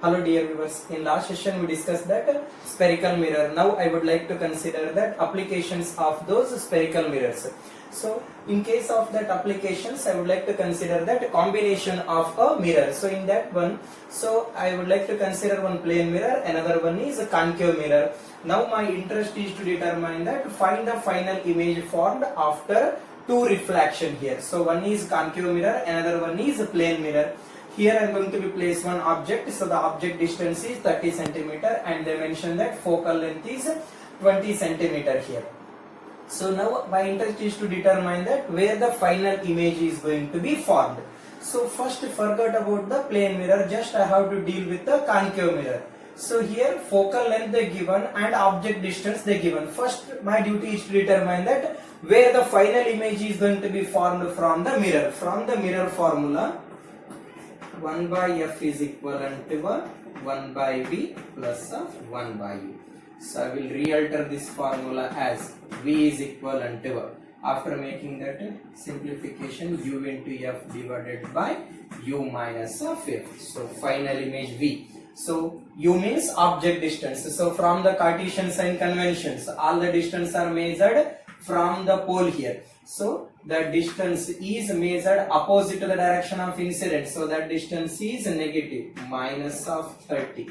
Hello dear viewers, in last session we discussed that spherical mirror. Now I would like to consider that applications of those spherical mirrors. So in case of that applications, I would like to consider that combination of a mirror. So in that one, so I would like to consider one plane mirror, another one is a concave mirror. Now my interest is to determine that find the final image formed after two reflection here. So one is concave mirror, another one is a plane mirror. Here I am going to be place one object, so the object distance is 30 centimeter and they mention that focal length is 20 centimeter here. So now my interest is to determine that where the final image is going to be formed. So first forget about the plane mirror, just I have to deal with the concave mirror. So here focal length they given and object distance they given. First my duty is to determine that where the final image is going to be formed from the mirror. From the mirror formula, 1 by f is equivalent to 1 by v plus of 1 by u. So I will realter this formula as v is equivalent to, after making that simplification, u into f divided by u minus of f. So final image v. So u means object distance. So from the Cartesian sign conventions, all the distance are measured from the pole here. So the distance is measured opposite to the direction of incidence. So that distance is negative, minus of 30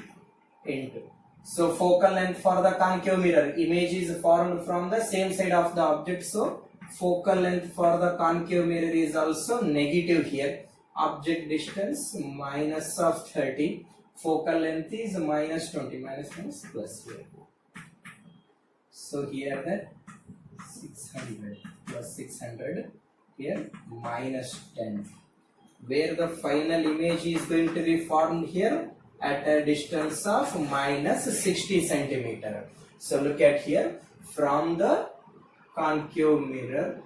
into. So focal length for the concave mirror, image is formed from the same side of the object. So focal length for the concave mirror is also negative here. Object distance minus of 30. Focal length is minus 20, minus plus here. So here that 600 plus 600, here minus 10, where the final image is going to be formed here at a distance of minus 60 centimeter. So look at here, from the concave mirror,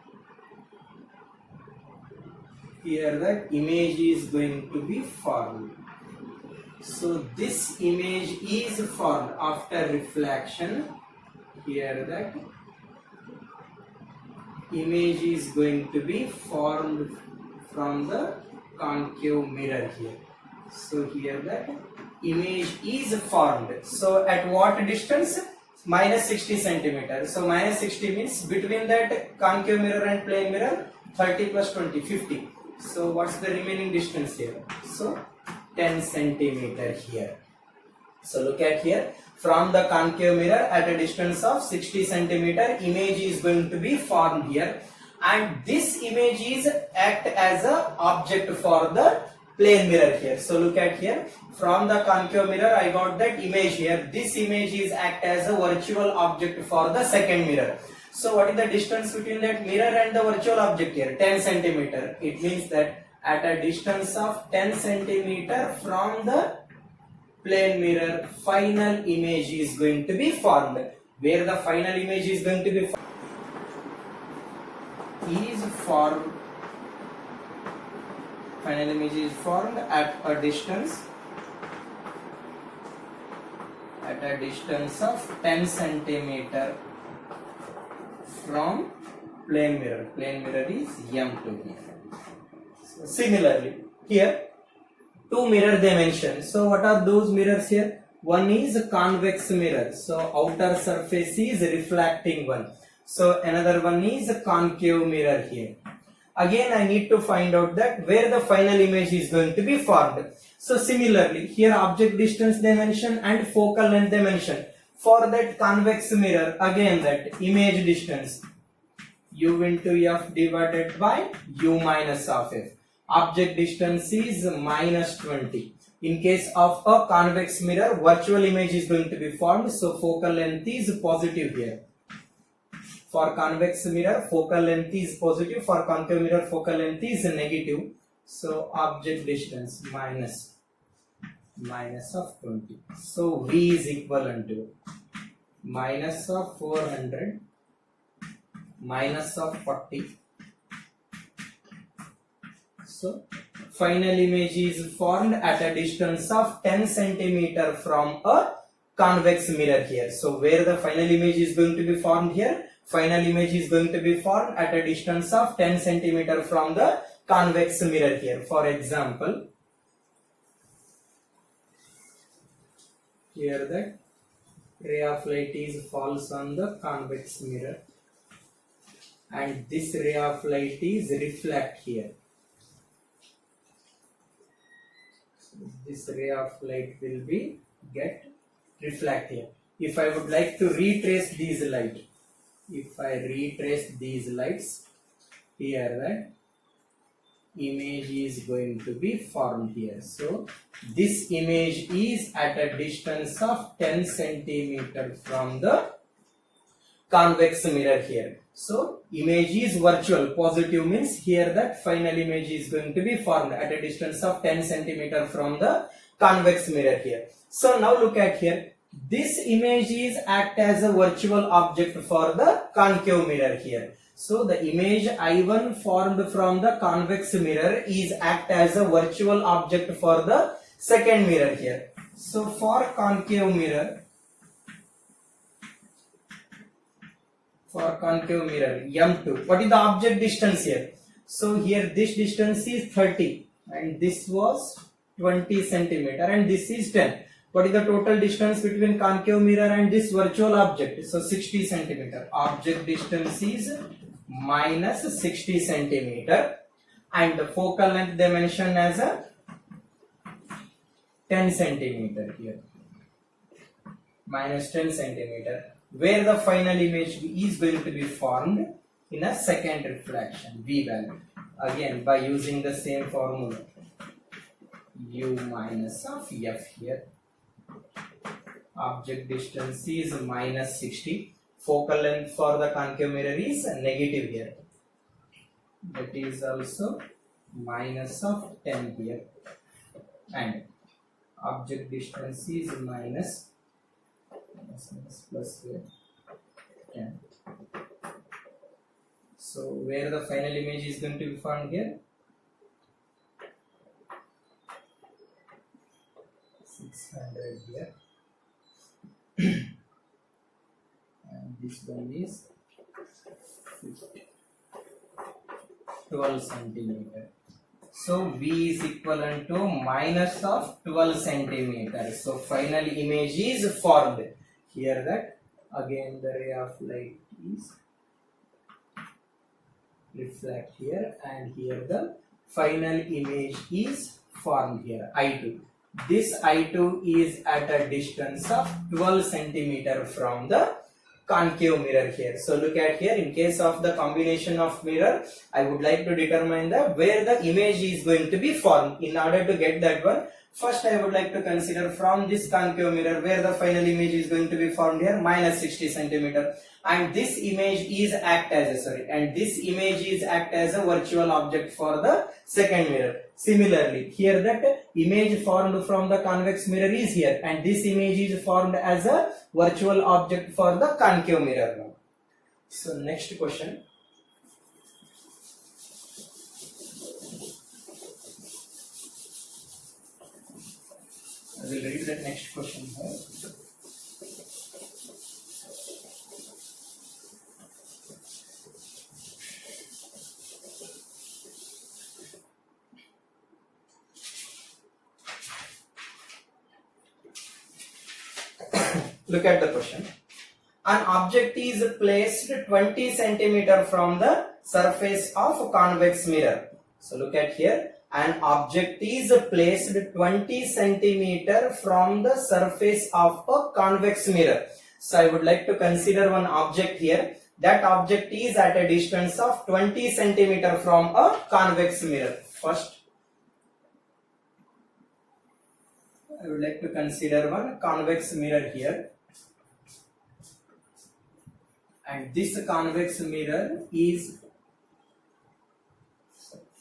here the image is going to be formed. So this image is formed after reflection. Here that image is going to be formed from the concave mirror here. So here that image is formed. So at what distance? Minus 60 centimeter. So minus 60 means between that concave mirror and plane mirror, 30 plus 20, 50. So what's the remaining distance here? So 10 centimeter here. So look at here, from the concave mirror at a distance of 60 centimeter, image is going to be formed here, and this image is act as a object for the plane mirror here. So look at here, from the concave mirror I got that image here. This image is act as a virtual object for the second mirror. So what is the distance between that mirror and the virtual object here? 10 centimeter. It means that at a distance of 10 centimeter from the plane mirror, final image is going to be formed. Where the final image is going to be formed, final image is formed at a distance of 10 centimeter from plane mirror. Plane mirror is M2 here. So similarly, here two mirror they mention. So what are those mirrors here? One is a convex mirror. So outer surface is reflecting one. So another one is a concave mirror here. Again I need to find out that where the final image is going to be formed. So similarly, here object distance they mention and focal length they mention. For that convex mirror, again that image distance, u into f divided by u minus of f. Object distance is minus 20. In case of a convex mirror, virtual image is going to be formed. So focal length is positive here. For convex mirror, focal length is positive. For concave mirror, focal length is negative. So object distance minus of 20. So v is equivalent to minus of 400 minus of 40. So final image is formed at a distance of 10 centimeter from a convex mirror here. So where the final image is going to be formed here? Final image is going to be formed at a distance of 10 centimeter from the convex mirror here. For example, here that ray of light is falls on the convex mirror and this ray of light is reflect here. So this ray of light will be get reflect here. If I would like to retrace these light, if I retrace these lights here, that image is going to be formed here. So this image is at a distance of 10 centimeter from the convex mirror here. So image is virtual. Positive means here that final image is going to be formed at a distance of 10 centimeter from the convex mirror here. So now look at here. This image is act as a virtual object for the concave mirror here. So the image I1 formed from the convex mirror is act as a virtual object for the second mirror here. So for concave mirror, M2, what is the object distance here? So here this distance is 30 and this was 20 centimeter and this is 10. What is the total distance between concave mirror and this virtual object? So 60 centimeter. Object distance is minus 60 centimeter and the focal length they mention as a 10 centimeter here. Minus 10 centimeter. Where the final image is going to be formed in a second refraction, V value. Again by using the same formula. U minus of F here. Object distance is minus 60. Focal length for the concave mirror is negative here. That is also minus of 10 here. And object distance is minus plus here 10. So where the final image is going to be found here? 600 here. And this one is 12 centimeter. So V is equivalent to minus of 12 centimeter. So final image is formed. Here that again the ray of light is reflect here and here the final image is formed here, I2. This I2 is at a distance of 12 centimeter from the concave mirror here. So look at here, in case of the combination of mirror, I would like to determine where the image is going to be formed. In order to get that one, first I would like to consider from this concave mirror where the final image is going to be formed here, minus 60 centimeter. And this image is act as a virtual object for the second mirror. Similarly, here that image formed from the convex mirror is here and this image is formed as a virtual object for the concave mirror now. So next question. I will read that next question here. Look at the question. An object is placed 20 centimeter from the surface of a convex mirror. So look at here. An object is placed 20 centimeter from the surface of a convex mirror. So I would like to consider one object here. That object is at a distance of 20 centimeter from a convex mirror. First, I would like to consider one convex mirror here. And this convex mirror is,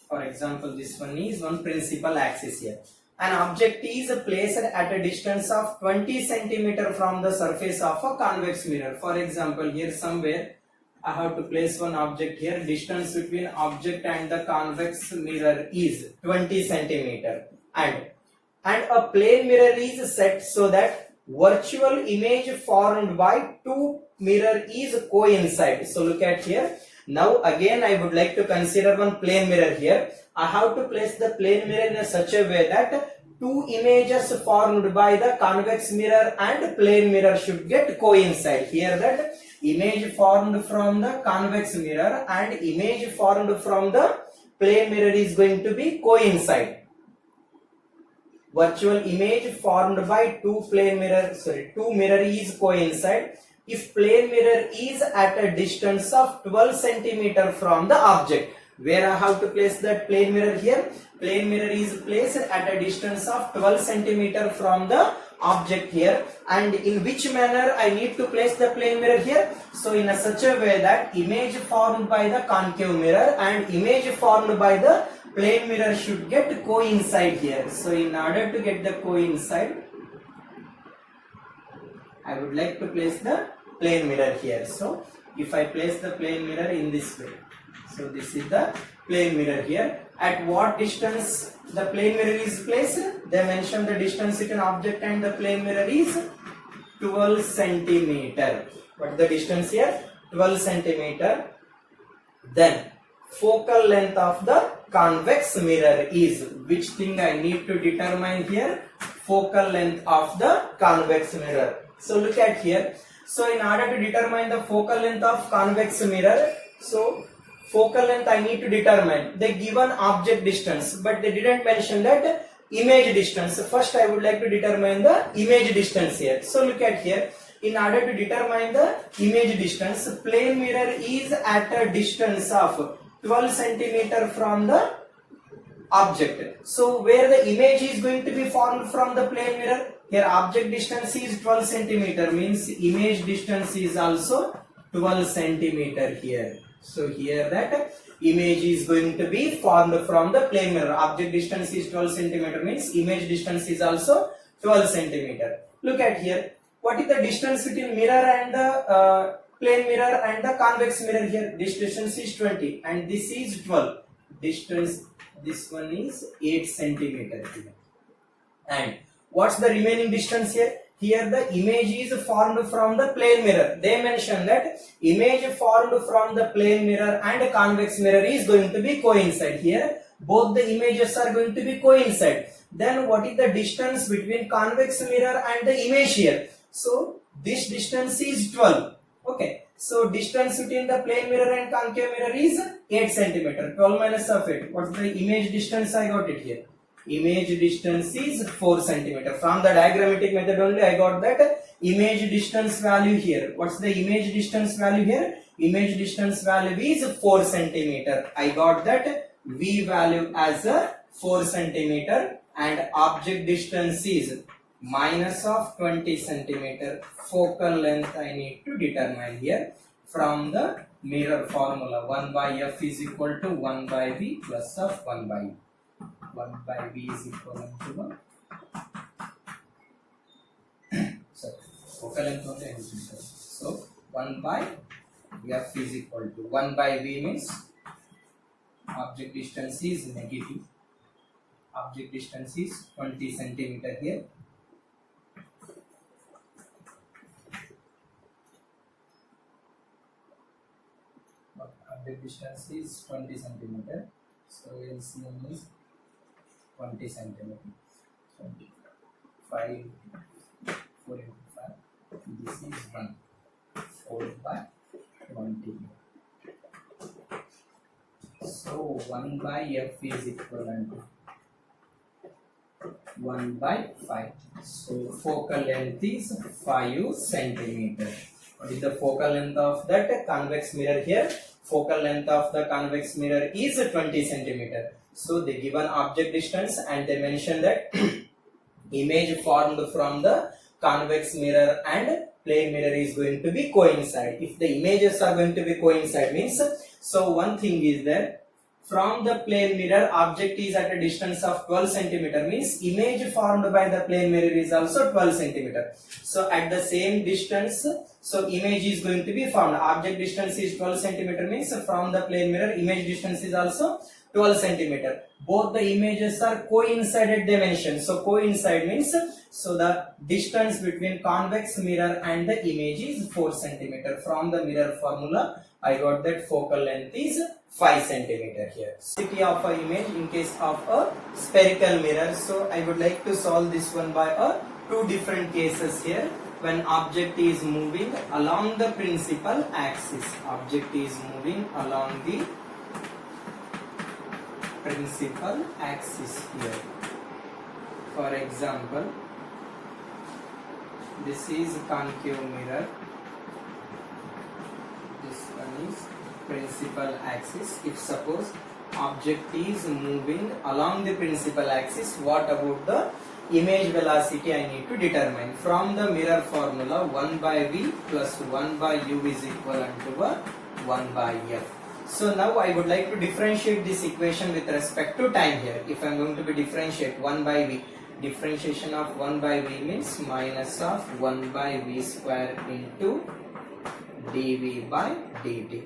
for example, this one is one principal axis here. An object is placed at a distance of 20 centimeter from the surface of a convex mirror. For example, here somewhere I have to place one object here. Distance between object and the convex mirror is 20 centimeter. And a plane mirror is set so that virtual image formed by two mirror is coincide. So look at here. Now again I would like to consider one plane mirror here. I have to place the plane mirror in such a way that two images formed by the convex mirror and plane mirror should get coincide. Here that image formed from the convex mirror and image formed from the plane mirror is going to be coincide. Virtual image formed by two mirror is coincide if plane mirror is at a distance of 12 centimeter from the object. Where I have to place that plane mirror here? Plane mirror is placed at a distance of 12 centimeter from the object here. And in which manner I need to place the plane mirror here? So in such a way that image formed by the concave mirror and image formed by the plane mirror should get coincide here. So in order to get the coincide, I would like to place the plane mirror here. So if I place the plane mirror in this way, so this is the plane mirror here. At what distance the plane mirror is placed? They mention the distance between object and the plane mirror is 12 centimeter. What is the distance here? 12 centimeter. Then focal length of the convex mirror is, which thing I need to determine here? Focal length of the convex mirror. So look at here. So in order to determine the focal length of convex mirror, so focal length I need to determine the given object distance, but they didn't mention that image distance. First I would like to determine the image distance here. So look at here. In order to determine the image distance, plane mirror is at a distance of 12 centimeter from the object. So where the image is going to be formed from the plane mirror? Here object distance is 12 centimeter, means image distance is also 12 centimeter here. So here that image is going to be formed from the plane mirror. Object distance is 12 centimeter, means image distance is also 12 centimeter. Look at here. What is the distance between mirror and the plane mirror and the convex mirror here? This distance is 20 and this is 12. Distance, this one is 8 centimeter here. And what's the remaining distance here? Here the image is formed from the plane mirror. They mention that image formed from the plane mirror and convex mirror is going to be coincide. Here both the images are going to be coincide. Then what is the distance between convex mirror and the image here? So this distance is 12. Okay. So distance between the plane mirror and concave mirror is 8 centimeter. 12 minus of 8. What's the image distance? I got it here. Image distance is 4 centimeter. From the diagrammatic method only I got that image distance value here. What's the image distance value here? Image distance value is 4 centimeter. I got that V value as a 4 centimeter and object distance is minus of 20 centimeter. Focal length I need to determine here from the mirror formula. 1 by F is equal to 1 by V plus of 1 by U. 1 by V is equivalent to 1. So focal length only I need to determine. So 1 by F is equal to 1 by V means object distance is negative. Object distance is 20 centimeter here. Object distance is 20 centimeter. So LCM is 20 centimeter. 5, 4 into 5. This is 1. 4 by 20. So 1 by F is equivalent to 1 by 5. So focal length is 5 centimeter. What is the focal length of that convex mirror here? Focal length of the convex mirror is 20 centimeter. So they given object distance and they mention that image formed from the convex mirror and plane mirror is going to be coincide. If the images are going to be coincide means, so one thing is that from the plane mirror object is at a distance of 12 centimeter means image formed by the plane mirror is also 12 centimeter. So at the same distance, so image is going to be formed. Object distance is 12 centimeter means from the plane mirror image distance is also 12 centimeter. Both the images are coincided dimension. So coincide means, so the distance between convex mirror and the image is 4 centimeter. From the mirror formula I got that focal length is 5 centimeter here. Velocity of an image in case of a spherical mirror. So I would like to solve this one by two different cases here. When object is moving along the principal axis. Object is moving along the principal axis here. For example, this is concave mirror. This one is principal axis. If suppose object is moving along the principal axis, what about the image velocity I need to determine? From the mirror formula, 1 by v plus 1 by u is equivalent to 1 by f. So now I would like to differentiate this equation with respect to time here. If I am going to be differentiate 1 by v, differentiation of 1 by v means minus of 1 by v square into dv by dt.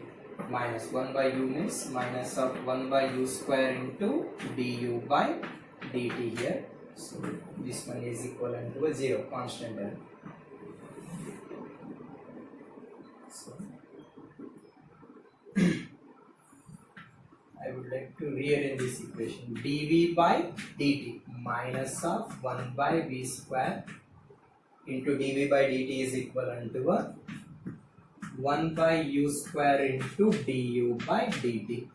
Minus 1 by u means minus of 1 by u square into du by dt here. So this one is equivalent to a 0, constant term. So I would like to rearrange this equation. dv by dt minus of 1 by v square into dv by dt is equivalent to a 1 by u square into du by dt.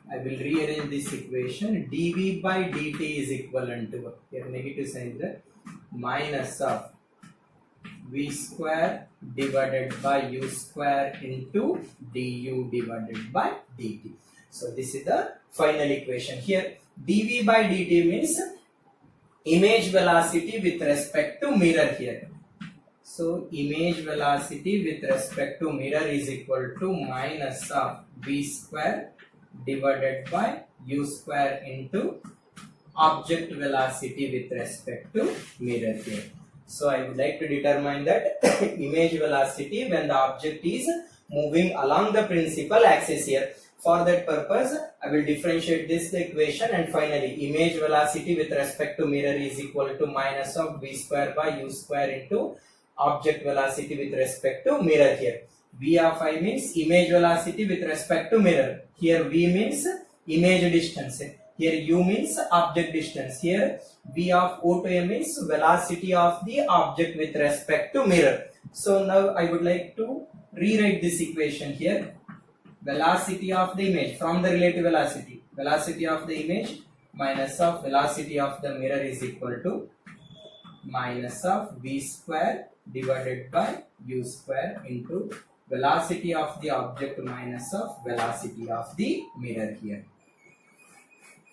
I will rearrange this equation. dv by dt is equivalent to, here negative sign there, minus of v square divided by u square into du divided by dt. So this is the final equation. Here dv by dt means image velocity with respect to mirror here. So image velocity with respect to mirror is equal to minus of v square divided by u square into object velocity with respect to mirror here. So I would like to determine that image velocity when the object is moving along the principal axis here. For that purpose, I will differentiate this equation, and finally image velocity with respect to mirror is equal to minus of v square by u square into object velocity with respect to mirror here. V of I means image velocity with respect to mirror. Here V means image distance. Here U means object distance. Here V of O to M means velocity of the object with respect to mirror. So now I would like to rewrite this equation here. Velocity of the image from the relative velocity. Velocity of the image minus of velocity of the mirror is equal to minus of V square divided by U square into velocity of the object minus of velocity of the mirror here.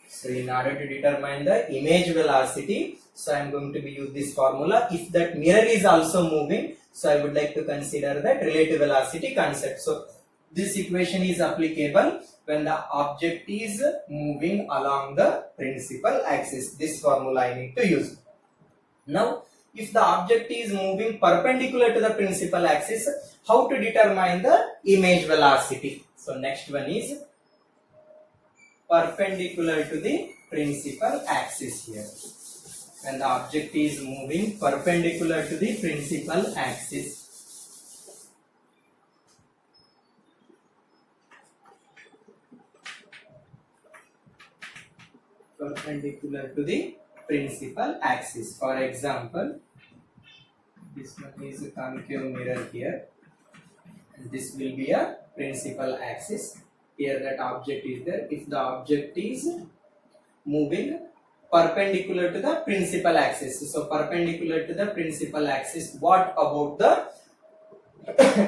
So in order to determine the image velocity, so I am going to be use this formula. If that mirror is also moving, so I would like to consider that relative velocity concept. So this equation is applicable when the object is moving along the principal axis. This formula I need to use. Now if the object is moving perpendicular to the principal axis, how to determine the image velocity? So next one is perpendicular to the principal axis here. When the object is moving perpendicular to the principal axis, perpendicular to the principal axis. For example, this one is a concave mirror here, and this will be a principal axis. Here that object is there. If the object is moving perpendicular to the principal axis, so perpendicular to the principal axis, what about the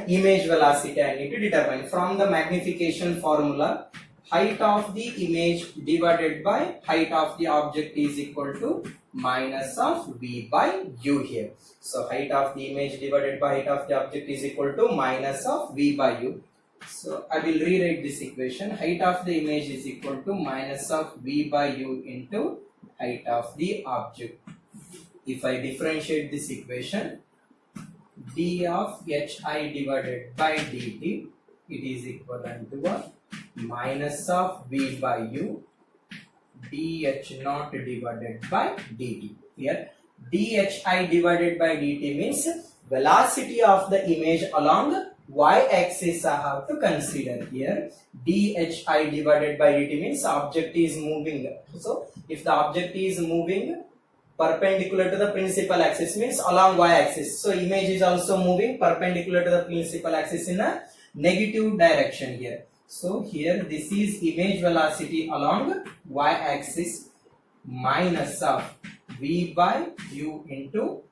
image velocity I need to determine? From the magnification formula, height of the image divided by height of the object is equal to minus of v by u here. So height of the image divided by height of the object is equal to minus of v by u. So I will rewrite this equation. Height of the image is equal to minus of v by u into height of the object. If I differentiate this equation, d of hi divided by dt, it is equivalent to what? Minus of v by u dh naught divided by dt. Here dhi divided by dt means velocity of the image along y-axis I have to consider here. dhi divided by dt means object is moving. So if the object is moving perpendicular to the principal axis means along y-axis. So image is also moving perpendicular to the principal axis in a negative direction here. So here this is image velocity along y-axis minus of v by u into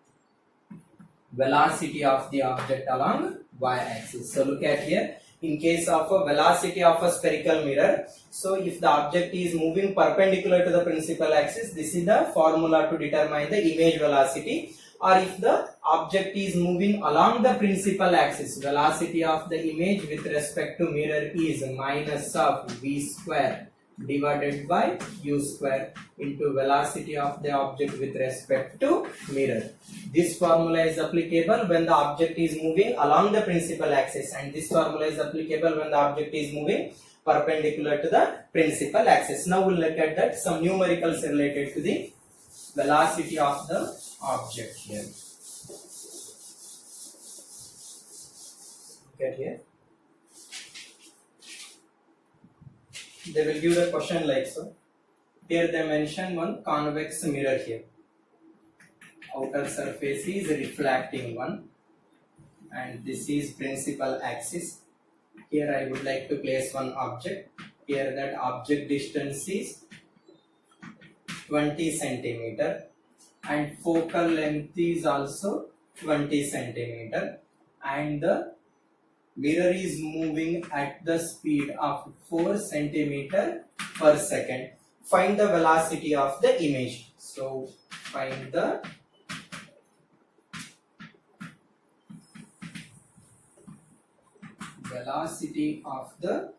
velocity of the object along y-axis. So look at here. In case of a velocity of a spherical mirror, so if the object is moving perpendicular to the principal axis, this is the formula to determine the image velocity. Or if the object is moving along the principal axis, velocity of the image with respect to mirror is minus of v square divided by u square into velocity of the object with respect to mirror. This formula is applicable when the object is moving along the principal axis, and this formula is applicable when the object is moving perpendicular to the principal axis. Now we'll look at that some numericals related to the velocity of the object here. Look at here. They will give the question like so. Here they mention one convex mirror here. Outer surface is reflecting one, and this is principal axis. Here I would like to place one object. Here that object distance is 20 centimeter and focal length is also 20 centimeter, and the mirror is moving at the speed of 4 centimeter per second. Find the velocity of the image. So find the velocity of the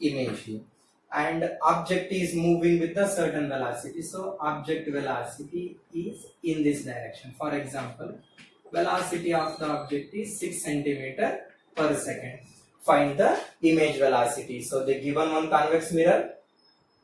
image here. And object is moving with a certain velocity. So object velocity is in this direction. For example, velocity of the object is 6 centimeter per second. Find the image velocity. So they given one convex mirror.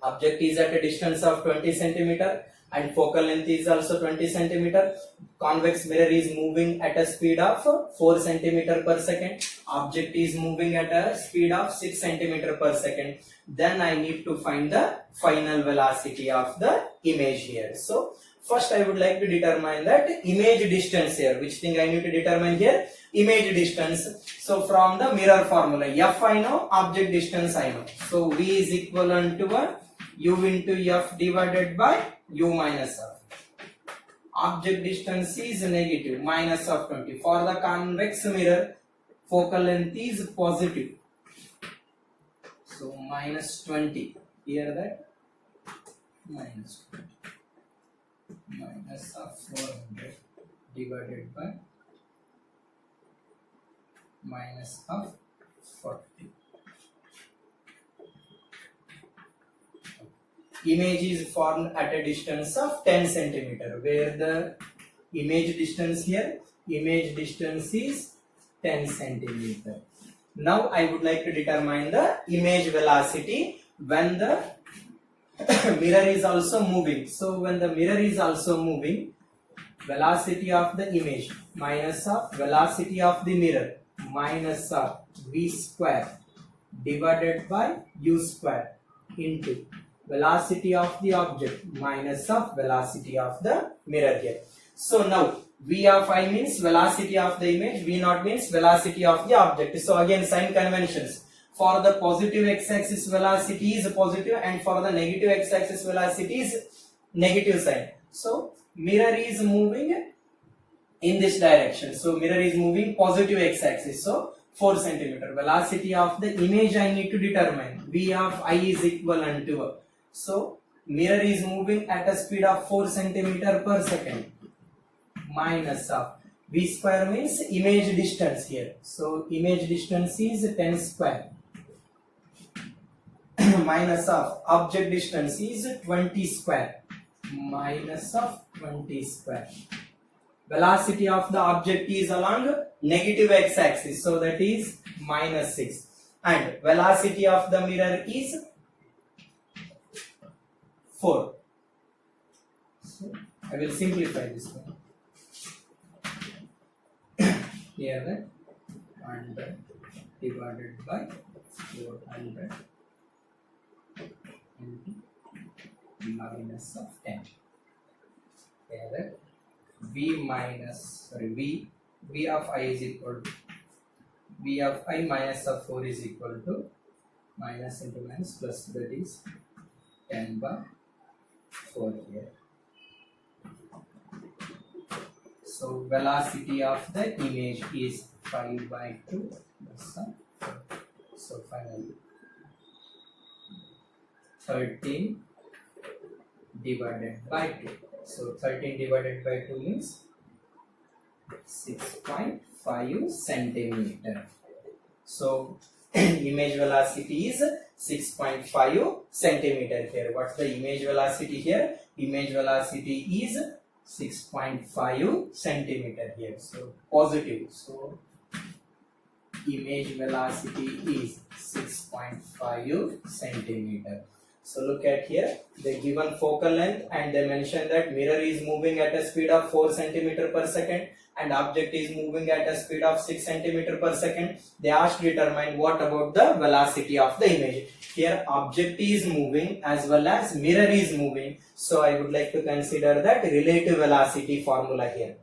Object is at a distance of 20 centimeter and focal length is also 20 centimeter. Convex mirror is moving at a speed of 4 centimeter per second. Object is moving at a speed of 6 centimeter per second. Then I need to find the final velocity of the image here. So first I would like to determine that image distance here. Which thing I need to determine here? Image distance. So from the mirror formula, f I know, object distance I know. So v is equivalent to a u into f divided by u minus f. Object distance is negative, minus of 20. For the convex mirror, focal length is positive. So minus 20. Here that minus 20. Minus of 400 divided by minus of 40. Image is formed at a distance of 10 centimeter. Where the image distance here? Image distance is 10 centimeter. Now I would like to determine the image velocity when the mirror is also moving. So when the mirror is also moving, velocity of the image minus of velocity of the mirror minus of v square divided by u square into velocity of the object minus of velocity of the mirror here. So now v of I means velocity of the image, v naught means velocity of the object. So again sign conventions. For the positive x-axis velocity is positive and for the negative x-axis velocity is negative sign. So mirror is moving in this direction. So mirror is moving positive x-axis. So 4 centimeter. Velocity of the image I need to determine. V of I is equivalent to. So mirror is moving at a speed of 4 centimeter per second minus of v square means image distance here. So image distance is 10 square minus of object distance is 20 square minus of 20 square. Velocity of the object is along negative x-axis, so that is minus 6, and velocity of the mirror is 4. So I will simplify this one. Here 100 divided by 400 into minus of 10. Here v of I is equal to v of I minus of 4 is equal to minus into minus plus, that is 10 by 4 here. So velocity of the image is 5 by 2 plus 4. So finally 13 divided by 2. So 13 divided by 2 means 6.5 centimeter. So image velocity is 6.5 centimeter here. What's the image velocity here? Image velocity is 6.5 centimeter here. So positive. So image velocity is 6.5 centimeter. So look at here, they given focal length and they mention that mirror is moving at a speed of 4 centimeter per second and object is moving at a speed of 6 centimeter per second. They asked determine what about the velocity of the image. Here object is moving as well as mirror is moving. So I would like to consider that relative velocity formula here.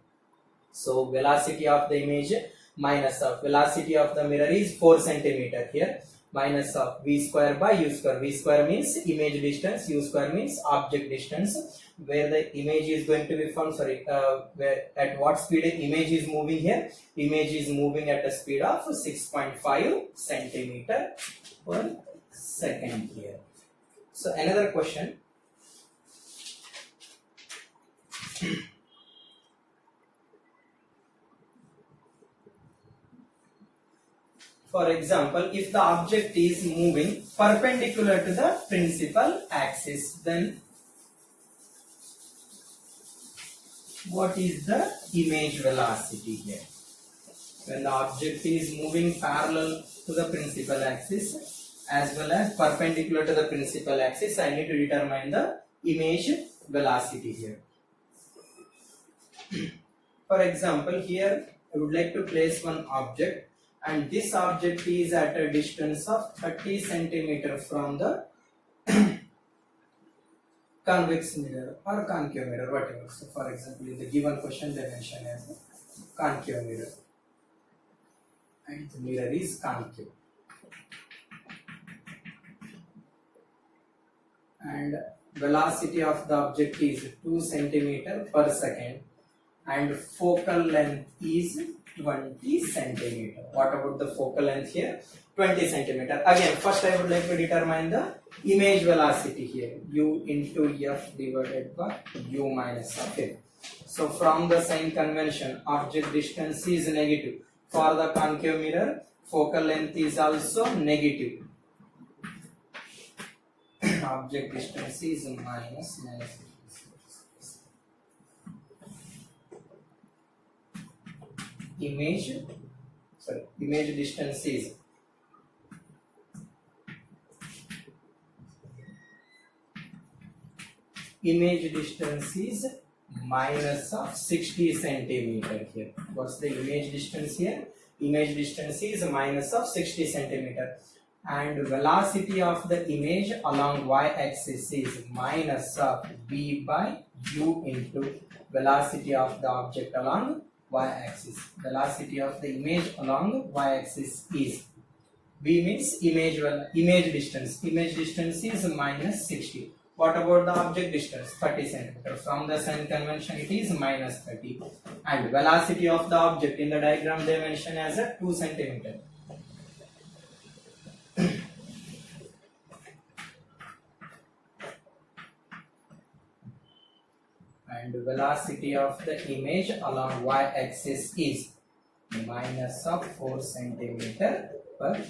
So velocity of the image minus of velocity of the mirror is 4 centimeter here, minus of v square by u square. V square means image distance, u square means object distance, where the image is going to be found, where at what speed image is moving here. Image is moving at a speed of 6.5 centimeter per second here. So another question. For example, if the object is moving perpendicular to the principal axis, then what is the image velocity here? When the object is moving parallel to the principal axis as well as perpendicular to the principal axis, I need to determine the image velocity here. For example, here I would like to place one object, and this object is at a distance of 30 centimeter from the convex mirror or concave mirror, whatever. So for example, in the given question they mention as a concave mirror, and the mirror is concave, and velocity of the object is 2 centimeter per second and focal length is 20 centimeter. What about the focal length here? 20 centimeter. Again, first I would like to determine the image velocity here. U into F divided by U minus of F. So from the sign convention, object distance is negative. For the concave mirror, focal length is also negative. Object distance is minus. Image distance is minus of 60 centimeter here. What's the image distance here? Image distance is minus of 60 centimeter, and velocity of the image along y-axis is minus of v by u into velocity of the object along y-axis. Velocity of the image along y-axis is v means image distance. Image distance is minus 60. What about the object distance? 30 centimeter. From the sign convention it is minus 30. And velocity of the object in the diagram they mention as a 2 centimeter. And velocity of the image along y-axis is minus of 4 centimeter per